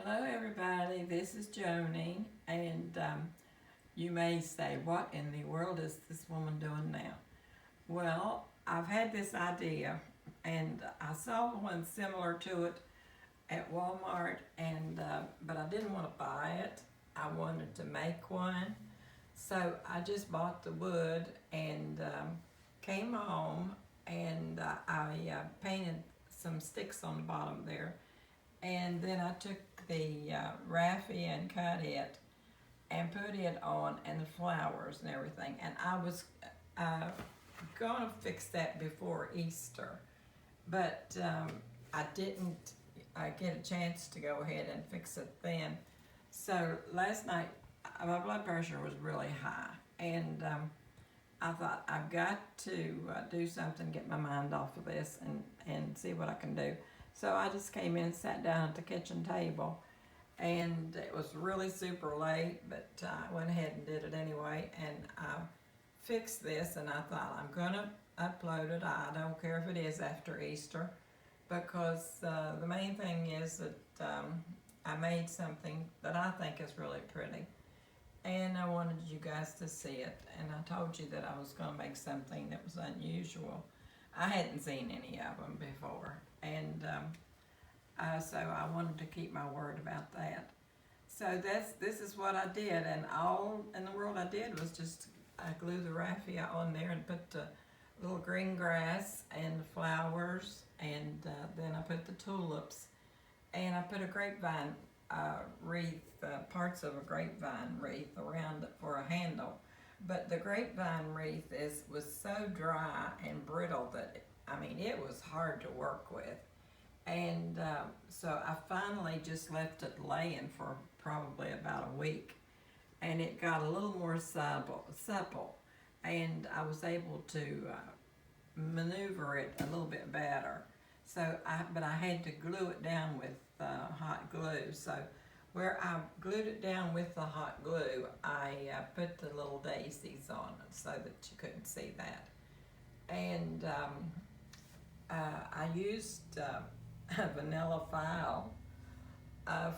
Hello everybody, this is Joni, and you may say, what in the world is this woman doing now? Well, I've had this idea, and I saw one similar to it at Walmart, and but I didn't want to buy it. I wanted to make one, so I just bought the wood and came home, and I painted some sticks on the bottom there, and then I took the raffia and cut it and put it on, and the flowers and everything, and I was gonna fix that before Easter, but I didn't get a chance to go ahead and fix it then. So last night my blood pressure was really high, and I thought I've got to do something, get my mind off of this, and see what I can do. So I just came in and sat down at the kitchen table, and it was really super late, but I went ahead and did it anyway, and I fixed this, and I thought I'm gonna upload it. I don't care if it is after Easter, because the main thing is that I made something that I think is really pretty, and I wanted you guys to see it, and I told you that I was gonna make something that was unusual. I hadn't seen any of them before, and so I wanted to keep my word about that. So this is what I did, and all in the world I did was just glue the raffia on there and put the little green grass and the flowers, and then I put the tulips, and I put a grapevine wreath, parts of a grapevine wreath around it for a handle. But the grapevine wreath was so dry and brittle that, it was hard to work with. And so I finally just left it laying for probably about a week, and it got a little more supple, and I was able to maneuver it a little bit better. But I had to glue it down with hot glue. So where I glued it down with the hot glue, I put the little daisies on it so that you couldn't see that. And I used vanilla file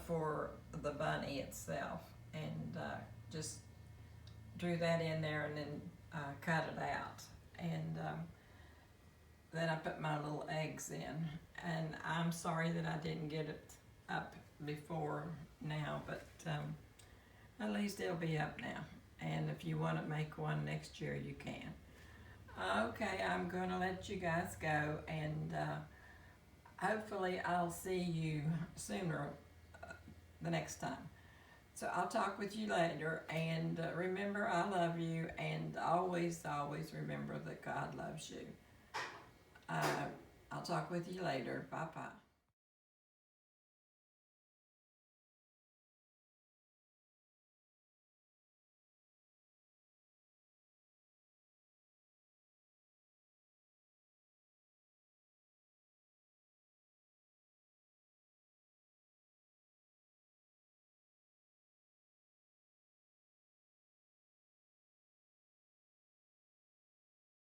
for the bunny itself, and just drew that in there, and then cut it out, and then I put my little eggs in. And I'm sorry that I didn't get it up before now, but at least it'll be up now, and if you want to make one next year, you can. Okay, I'm gonna let you guys go, and hopefully I'll see you sooner the next time. So I'll talk with you later, and remember, I love you, and always remember that God loves you. I'll talk with you later. Bye-bye.